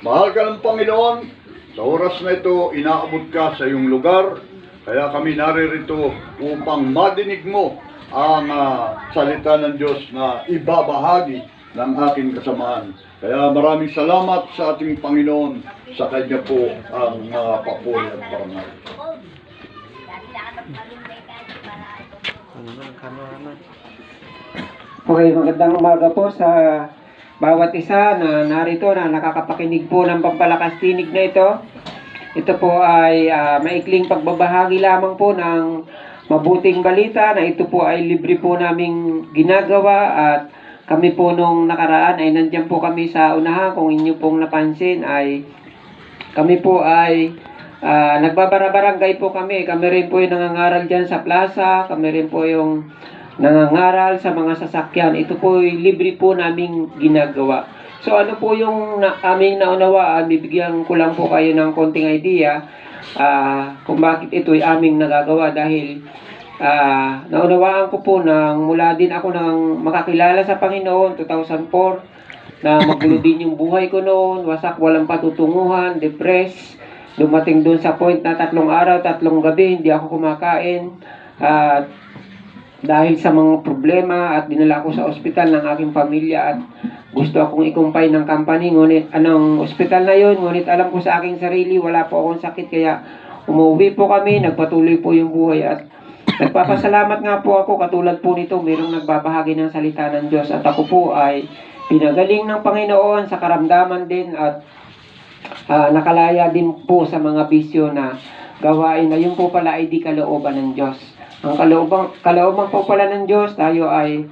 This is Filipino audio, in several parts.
Mahal ka ng Panginoon, sa oras na ito, inaabot ka sa iyong lugar, kaya kami naririto upang madinig mo ang salita ng Diyos na ibabahagi ng aking kasamaan. Kaya maraming salamat sa ating Panginoon, sa Kanya po ang mga papuri at parangal. Okay, magandang umaga po sa bawat isa na narito na nakakapakinig po ng pampalakas tinig na ito. Ito po ay maikling pagbabahagi lamang po ng mabuting balita na ito po ay libre po naming ginagawa at kami po nung nakaraan ay nandiyan po kami sa unahan. Kung inyo pong napansin ay kami po ay nagbabara-barangay po kami. Kami rin po yung nangangaral dyan sa plaza. Kami rin po yung nangangaral sa mga sasakyan. Ito po ay libre po naming ginagawa. So ano po yung aming naunawaan, bibigyan ko lang po kayo ng konting idea kung bakit ito ay aming nagagawa dahil naunawaan ko po nang mula din ako nang makakilala sa Panginoon 2004 na magulo din yung buhay ko noon, wasak, walang patutunguhan, depressed, dumating dun sa point na 3 araw, 3 gabi hindi ako kumakain dahil sa mga problema at dinala ko sa ospital ng aking pamilya at gusto akong ikumpay ng company, ngunit anong ospital na yun, ngunit alam ko sa aking sarili wala po akong sakit kaya umuwi po kami, nagpatuloy po yung buhay at nagpapasalamat nga po ako katulad po nito, mayroong nagbabahagi ng salita ng Diyos at ako po ay pinagaling ng Panginoon sa karamdaman din at nakalaya din po sa mga bisyo na gawain na yun po pala ay di kalooban ng Diyos. Ang kalooban po pala ng Diyos, tayo ay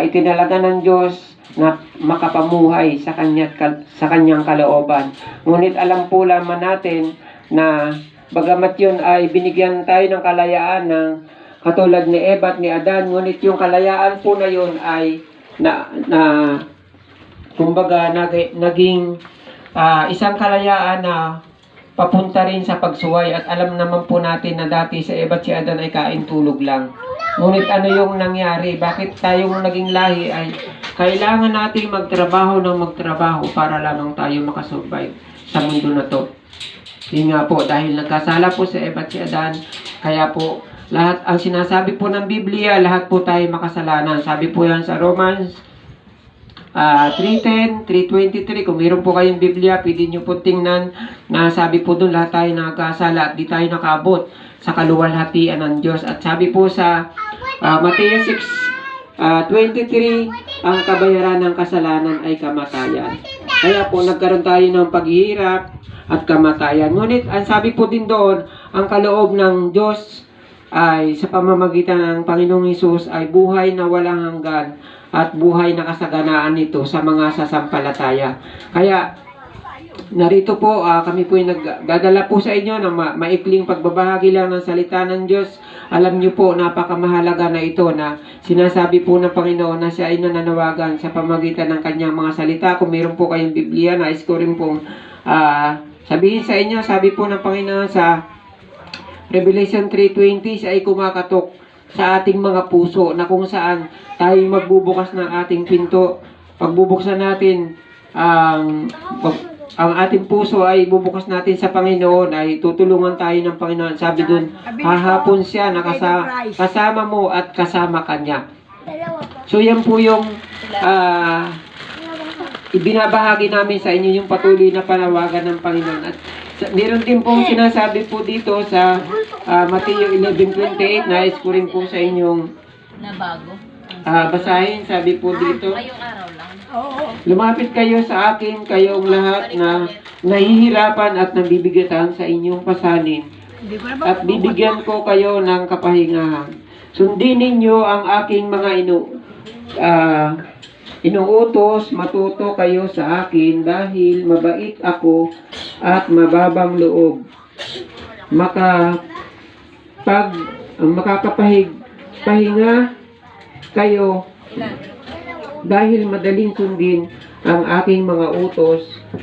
itinalaga ng Diyos na makapamuhay sa kanyang kalooban. Ngunit alam po lamang natin na bagamat yun ay binigyan tayo ng kalayaan ng katulad ni Eva at ni Adan, ngunit yung kalayaan po na yun ay kumbaga naging isang kalayaan na papunta rin sa pagsuway at alam naman po natin na dati sa Eva at si Adan ay kain tulog lang. Ngunit ano yung nangyari? Bakit tayong naging lahi ay kailangan natin magtrabaho para lamang tayo makasurvive sa mundo na to. Yun nga po, dahil nagkasala po sa Eva at si Adan, kaya po lahat ang sinasabi po ng Biblia, lahat po tayo makasalanan. Sabi po yan sa Romans 3:10, 3:23, kung meron po kayong Biblia, pwede nyo po tingnan na sabi po doon lahat tayo nakakasala at di tayo nakabot sa kaluwalhatian ng Diyos. At sabi po sa Mateo 6:23, ang kabayaran ng kasalanan ay kamatayan. Kaya po nagkaroon tayo ng paghihirap at kamatayan. Ngunit ang sabi po din doon, ang kaloob ng Diyos ay sa pamamagitan ng Panginoong Hesus ay buhay na walang hanggan at buhay na kasaganaan nito sa mga sasampalataya. Kaya narito po kami po yung nagdadala po sa inyo ng maikling pagbabahagi lang ng salita ng Diyos. Alam niyo po, napakamahalaga na ito na sinasabi po ng Panginoon na siya ay nananawagan sa pamamagitan ng kanyang mga salita. Kung meron po kayong Biblia, nais ko rin pong sabihin sa inyo, sabi po ng Panginoon sa Revelation 3:20, siya ay kumakatok sa ating mga puso na kung saan tayo magbubukas ng ating pinto. Pagbubuksan natin ang ating puso ay bubukas natin sa Panginoon, ay tutulungan tayo ng Panginoon. Sabi dun, hahapon siya na kasama mo at kasama kanya. So yan po yung ibinabahagi namin sa inyo, yung patuloy na panawagan ng Panginoon. At meron din pong sinasabi po dito sa Mateo 11:28, nais ko rin po sa inyong basahin. Sabi po dito, lumapit kayo sa akin, kayong lahat na nahihirapan at nabibigatan sa inyong pasanin, at bibigyan ko kayo ng kapahingahan. Sundin ninyo ang aking mga inuutos, matuto kayo sa akin dahil mabait ako at mababang loob. Makakapahinga kayo dahil madaling sundin ang aking mga utos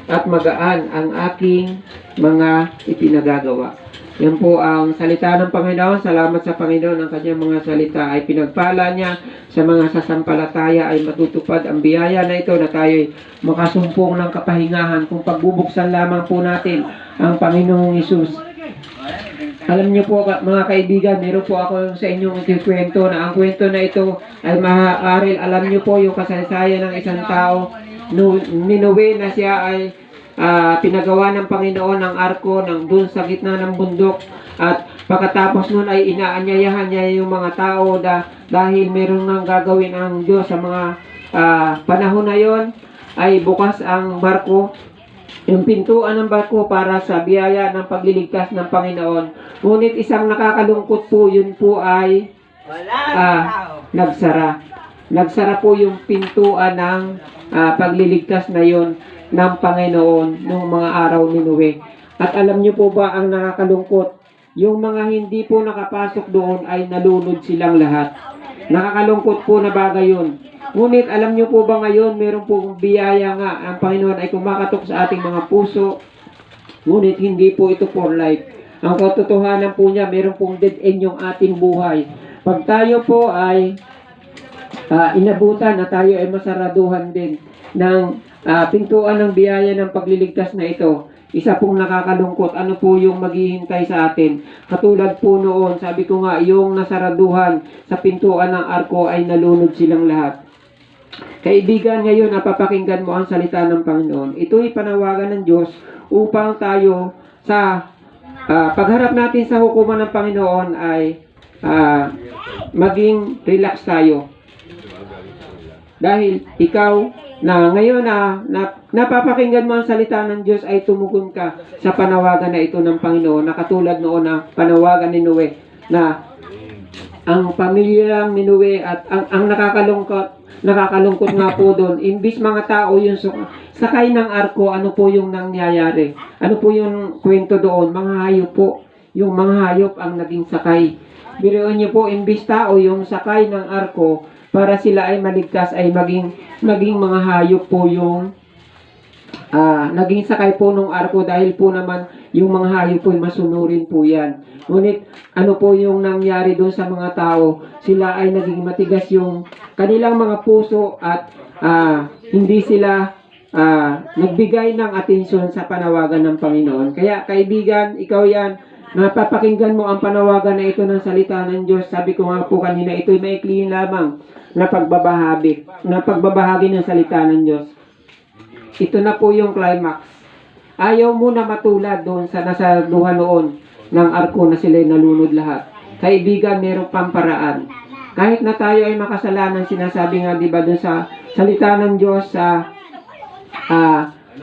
at magaan ang aking mga ipinagagawa. Yan po ang salita ng Panginoon. Salamat sa Panginoon. Ang kanyang mga salita ay pinagpala niya. Sa mga sasampalataya ay matutupad ang biyaya na ito na tayo'y makasumpong ng kapahingahan kung pagbubuksan lamang po natin ang Panginoong Hesus. Alam niyo po mga kaibigan, meron po ako sa inyong ikikwento na ang kwento na ito ay maaaril. Alam niyo po yung kasaysayan ng isang tao, Ninuwe na siya ay pinagawa ng Panginoon ng arko dun sa gitna ng bundok, at pagkatapos nun ay inaanyayahan niya yung mga tao dahil meron nang gagawin ang Diyos sa mga panahon na yon. Ay bukas ang barko, yung pintuan ng barko para sa biyaya ng pagliligtas ng Panginoon. Ngunit isang nakakalungkot po, yun po ay nagsara. Nagsara po yung pintuan ng pagliligtas na yon ng Panginoon noong mga araw ni Noe. At alam niyo po ba ang nakakalungkot? Yung mga hindi po nakapasok doon ay nalunod silang lahat. Nakakalungkot po na bagay yun. Ngunit alam niyo po ba ngayon, meron pong biyaya nga, ang Panginoon ay kumakatok sa ating mga puso. Ngunit hindi po ito for life. Ang katotohanan po niya, meron pong dead end yung ating buhay. Pag tayo po ay inabutan na tayo ay masaraduhan din ng pintuan ng biyaya ng pagliligtas na ito, isa pong nakakalungkot. Ano po yung maghihintay sa atin? Katulad po noon, sabi ko nga, yung nasaraduhan sa pintuan ng arko ay nalunod silang lahat. Kaibigan, ngayon napapakinggan mo ang salita ng Panginoon. Ito'y panawagan ng Diyos upang tayo sa pagharap natin sa hukuman ng Panginoon ay maging relax tayo. Dahil ikaw na ngayon napapakinggan mo ang salita ng Diyos, ay tumugon ka sa panawagan na ito ng Panginoon, na katulad noon na panawagan ni Noe, na ang pamilya ni Noe at ang nakakalungkot nga po doon, imbis mga tao yung sakay ng arko, ano po yung nangyayari? Ano po yung kwento doon? Mga hayop po. Yung mga hayop ang naging sakay. Biruin niyo po, imbis tao yung sakay ng arko, para sila ay maligtas, ay maging mga hayop po yung naging sakay po ng arko, dahil po naman yung mga hayop po ay masunurin po yan. Ngunit ano po yung nangyari doon sa mga tao? Sila ay naging matigas yung kanilang mga puso at hindi sila nagbigay ng atensyon sa panawagan ng Panginoon. Kaya kaibigan, ikaw yan, napapakinggan mo ang panawagan na ito ng salita ng Diyos. Sabi ko nga po kanina, ito'y maikliin lamang na pagbabahagi ng salita ng Diyos. Ito na po yung climax. Ayaw mo na matulad doon sa nasaduhan noon ng arko na sila'y nalunod lahat. Kaibigan, mayroong pamparaan. Kahit na tayo ay makasalanan, sinasabi nga diba doon sa salita ng Diyos sa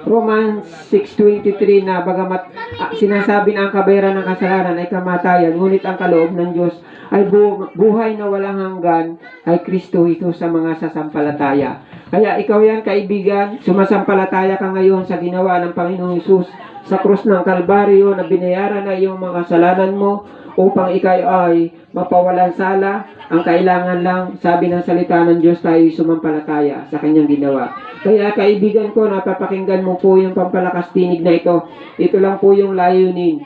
Romans 6:23, na bagamat sinasabi na ang kabayaran ng kasalanan ay kamatayan, ngunit ang kaloob ng Diyos ay buhay na walang hanggan ay Kristo ito sa mga sasampalataya. Kaya ikaw yan kaibigan, sumasampalataya ka ngayon sa ginawa ng Panginoong Hesus sa krus ng Kalbaryo, na binayaran na iyong mga kasalanan mo upang ikaw ay mapawalan sala. Ang kailangan lang, sabi ng salita ng Diyos, tayo sumampalataya sa kanyang ginawa. Kaya kaibigan ko, napapakinggan mo po yung pampalakas tinig na ito. Ito lang po yung layunin.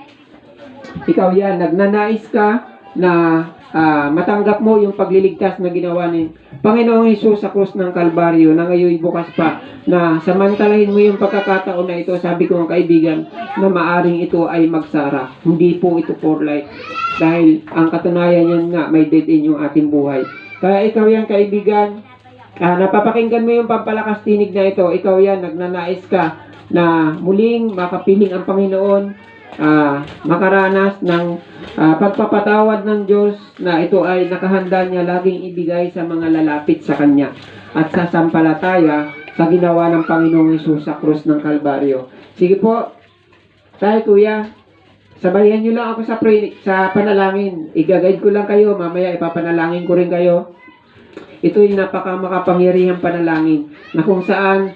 Ikaw yan, nagnanais ka na matanggap mo yung pagliligtas na ginawa ni Panginoong Hesus sa krus ng Kalbaryo, na ngayon bukas pa, na samantalahin mo yung pagkakataon na ito. Sabi ko mga kaibigan, na maaring ito ay magsara. Hindi po ito for life. Dahil ang katunayan yan nga, may dead end yung ating buhay. Kaya ikaw yan kaibigan, napapakinggan mo yung pampalakas tinig na ito. Ikaw yan, nagnanais ka na muling makapiling ang Panginoon, makaranas ng pagpapatawad ng Diyos, na ito ay nakahanda niya laging ibigay sa mga lalapit sa Kanya at sa sampalataya sa ginawa ng Panginoong Hesus sa krus ng Kalbaryo. Sige po, tayo kuya, sabayan nyo lang ako sa panalangin. Igagayad ko lang kayo, mamaya ipapanalangin ko rin kayo. Ito'y makapangyarihang panalangin na kung saan,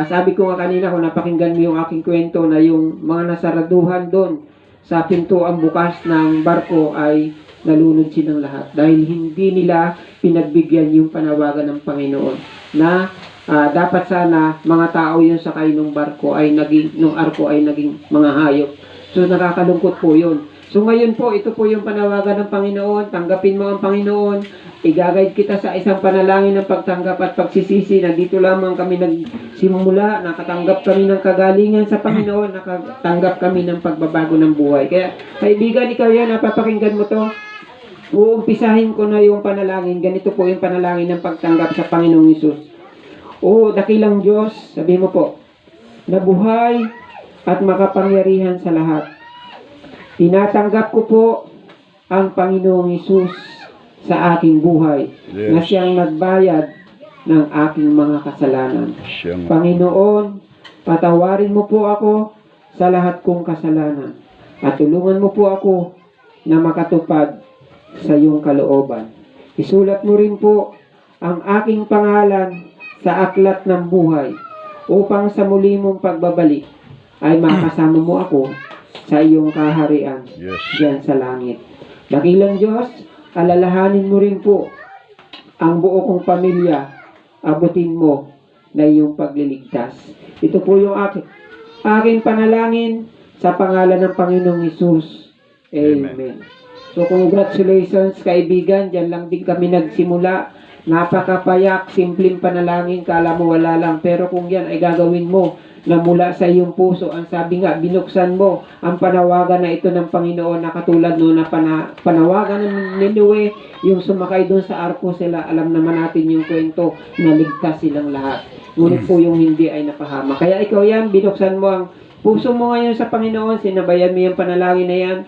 sabi ko nga kanina, kung napakinggan mo yung aking kwento, na yung mga nasaraduhan doon sa pintuang bukas ng barko ay nalunod silang lahat dahil hindi nila pinagbigyan yung panawagan ng Panginoon na dapat sana mga tao yung sakay ng barko ay nung arko ay naging mga hayop. So nakakalungkot po yun. So ngayon po, ito po yung panawagan ng Panginoon. Tanggapin mo ang Panginoon. I-guide kita sa isang panalangin ng pagtanggap at pagsisisi. Nandito lamang kami nagsimula. Nakatanggap kami ng kagalingan sa Panginoon. Nakatanggap kami ng pagbabago ng buhay. Kaya kaibigan, ikaw yan, napapakinggan mo to. Uumpisahin ko na yung panalangin. Ganito po yung panalangin ng pagtanggap sa Panginoong Hesus. O dakilang Diyos, sabi mo po, na buhay at makapangyarihan sa lahat. Tinatanggap ko po ang Panginoong Hesus sa aking buhay, Yes. na siyang nagbayad ng aking mga kasalanan. Panginoon, patawarin mo po ako sa lahat kong kasalanan at tulungan mo po ako na makatupad sa iyong kalooban. Isulat mo rin po ang aking pangalan sa aklat ng buhay upang sa muli mong pagbabalik ay makasama mo ako sa iyong kaharian Yes. diyan sa langit. Dakilang Diyos, alalahanin mo rin po ang buo kong pamilya, abutin mo na iyong pagliligtas. Ito po yung aking panalangin sa pangalan ng Panginoong Hesus. Amen. So congratulations kaibigan, dyan lang din kami nagsimula. Napakapayak, simpleng panalangin, kala mo wala lang. Pero kung yan ay gagawin mo na mula sa iyong puso, ang sabi nga, binuksan mo ang panawagan na ito ng Panginoon na katulad noon na panawagan ng Ninue, yung sumakay doon sa arko sila, alam naman natin yung kwento na ligtas silang lahat. Ngunit po yung hindi ay napahama. Kaya ikaw yan, binuksan mo ang puso mo ngayon sa Panginoon, sinabayan mo yung panalangin na yan.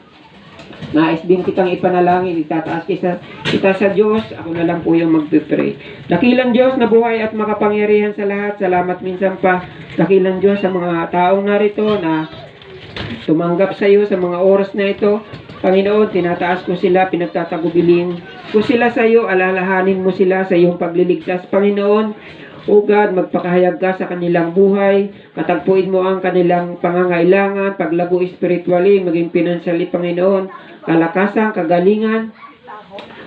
Nais din kitang ipanalangin, itataas kita sa Diyos, ako na lang po yung magpipray. Dakilang Diyos na buhay at makapangyarihan sa lahat, salamat minsan pa, dakilang Diyos sa mga taong narito na tumanggap sa iyo sa mga oras na ito. Panginoon, tinataas ko sila, pinagtatagubilin ko sila sa iyo, alalahanin mo sila sa iyong pagliligtas. Panginoon, O God, magpakahayag ka sa kanilang buhay, katagpuin mo ang kanilang pangangailangan, paglago espiritually, maging pinansali, Panginoon, kalakasan, kagalingan.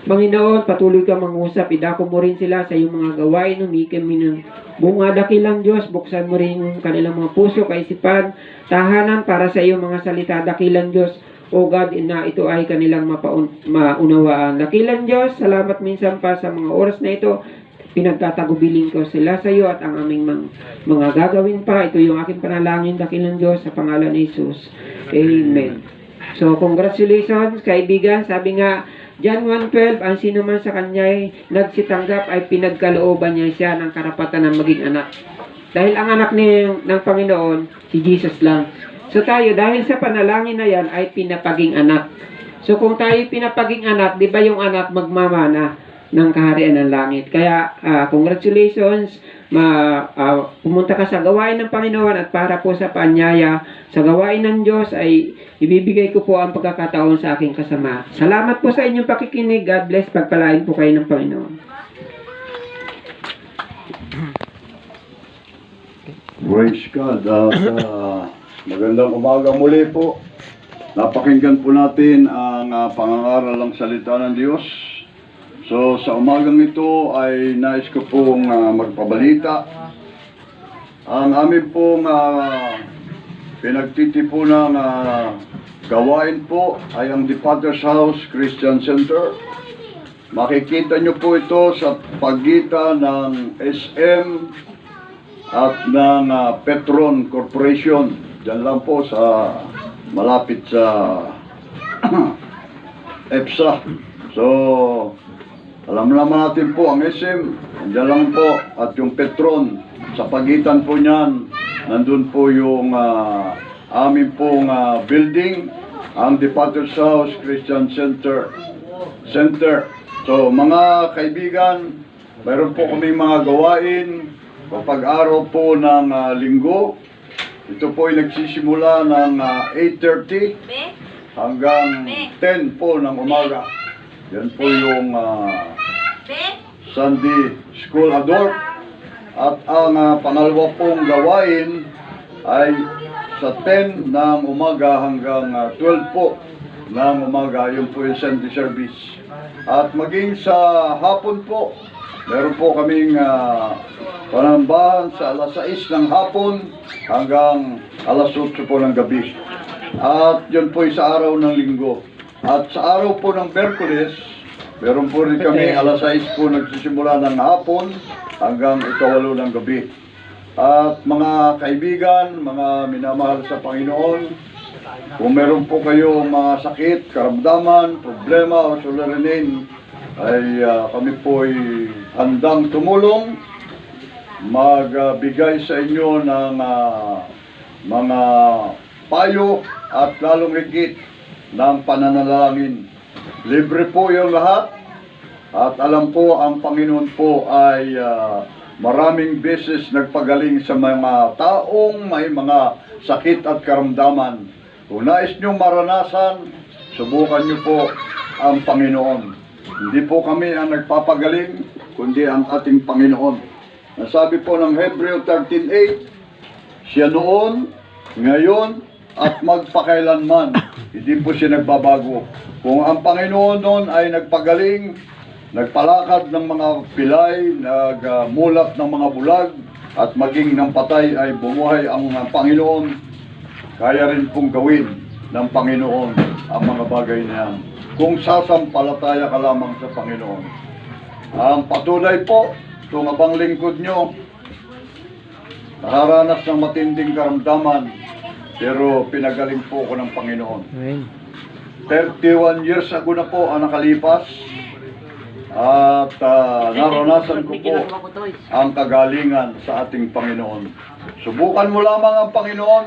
Panginoon, patuloy ka mangusap, idako mo rin sila sa iyong mga gawain, umikim ng bunga, dakilang Diyos, buksan mo rin ang kanilang mga puso, kaisipan, tahanan para sa iyong mga salita, dakilang Diyos. O God, na ito ay kanilang maunawaan. Dakilang Diyos, salamat minsan pa sa mga oras na ito. Pinagtatagubilin ko sila sa iyo at ang aming mga gagawin pa. Ito yung aking panalangin, dakilang Diyos, sa pangalan ni Jesus. Amen. So, congratulations, kaibigan. Sabi nga, John 1:12, ang sino man sa kanya'y nagsitanggap ay pinagkalooban niya siya ng karapatan ng maging anak. Dahil ang anak ng Panginoon, si Jesus lang. So tayo, dahil sa panalangin na yan, ay pinapaging anak. So kung tayo pinapaging anak, di ba yung anak magmamana ng kaharian ng langit? Kaya, congratulations, pumunta ka sa gawain ng Panginoon at para po sa paanyaya sa gawain ng Diyos ay ibibigay ko po ang pagkakataon sa aking kasama. Salamat po sa inyong pakikinig. God bless. Pagpalain po kayo ng Panginoon. Praise God. At magandang umaga muli po. Napakinggan po natin ang pangangaral ng salita ng Diyos. So sa umagang ito ay nais ko pong magpabalita. Ang amin pong pinagtitipunang gawain po ay ang The Potter's House Christian Center. Makikita nyo po ito sa pagitan ng SM at ng Petron Corporation. Diyan lang po sa malapit sa EPSA. So alam naman natin po ang SM, nandiyan lang po, at yung Petron, sa pagitan po niyan, nandun po yung amin pong building, ang The Potter's House Christian Center. So mga kaibigan, mayroon po kami mga gawain kapag araw po ng linggo. Ito po ay nagsisimula ng 8:30 hanggang 10 po ng umaga. Yan po yung Sunday School Adult. At ang pangalawa pong gawain ay sa 10 ng umaga hanggang 12 po ng umaga. Yun po yung Sunday service. At maging sa hapon po, meron po kaming panambahan sa alas 6 ng hapon hanggang alas 8 po ng gabi. At yun po sa araw ng linggo. At sa araw po ng Berkules, meron po rin kami alas 6 po nagsisimula ng hapon hanggang ikawalo ng gabi. At mga kaibigan, mga minamahal sa Panginoon, kung meron po kayo mga sakit, karamdaman, problema o suliranin, ay kami po ay handang tumulong, magbigay sa inyo ng mga payo at lalong higit ng pananalangin. Libre po yung lahat at alam po ang Panginoon po ay maraming beses nagpagaling sa mga taong may mga sakit at karamdaman. Kung nais niyong maranasan, subukan niyo po ang Panginoon. Hindi po kami ang nagpapagaling, kundi ang ating Panginoon. Nasabi po ng Hebreo 13:8, siya noon, ngayon, at magpakailanman. Hindi po siya nagbabago. Kung ang Panginoon noon ay nagpagaling, nagpalakad ng mga pilay, nagmulat ng mga bulag, at maging ng patay ay bumuhay ang Panginoon, kaya rin pong gawin ng Panginoon ang mga bagay na yan. Kung sasampalataya ka lamang sa Panginoon. Ang patunay po, itong abang lingkod nyo, nakaranas ng matinding karamdaman, pero pinagaling po ko ng Panginoon. 31 years ago na po ang nakalipas, at naranasan ko po ang kagalingan sa ating Panginoon. Subukan mo lamang ang Panginoon,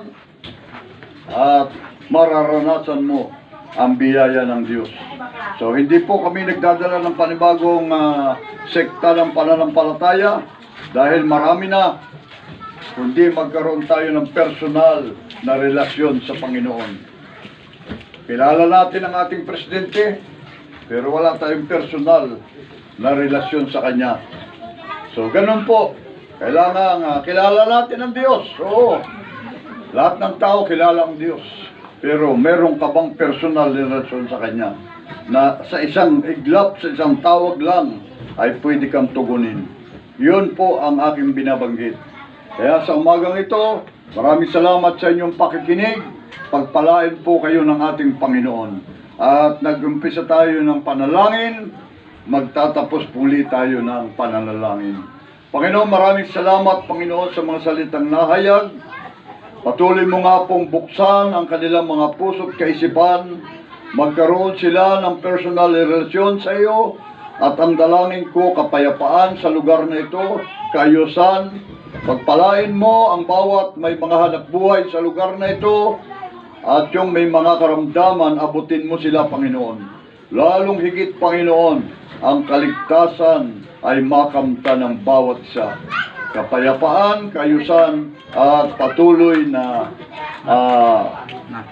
at mararanasan mo ang biyaya ng Diyos. So hindi po kami nagdadala ng panibagong sekta ng pananampalataya dahil marami na, kundi magkaroon tayo ng personal na relasyon sa Panginoon. Kilala natin ang ating presidente, pero wala tayong personal na relasyon sa kanya. So ganun po, kailangan kilala natin ang Diyos. Oo. Lahat ng tao kilala ang Diyos, pero meron ka bang personal relasyon sa Kanya na sa isang iglap, sa isang tawag lang ay pwede kang tugunin. Yun po ang aking binabanggit. Kaya sa umagang ito, maraming salamat sa inyong pakikinig. Pagpalain po kayo ng ating Panginoon. At nag-umpisa tayo ng panalangin, magtatapos puli tayo ng pananalangin. Panginoon, maraming salamat, Panginoon, sa mga salitang nahayag. Patuloy mo nga pong buksan ang kanilang mga puso't kaisipan, magkaroon sila ng personal relasyon sa iyo, at ang dalangin ko kapayapaan sa lugar na ito, kaayusan, pagpalain mo ang bawat may mga hanapbuhay sa lugar na ito, at yung may mga karamdaman, abutin mo sila, Panginoon. Lalong higit, Panginoon, ang kaligtasan ay makamta ng bawat isa. Kapayapaan, kaayusan, at patuloy na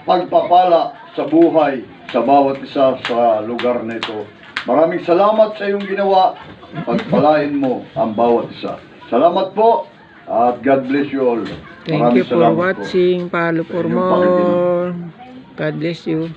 pagpapala sa buhay sa bawat isa sa lugar na ito. Maraming salamat sa iyong ginawa. Pagpalain mo ang bawat isa. Salamat po at God bless you all. Thank you for watching. Follow for more. God bless you.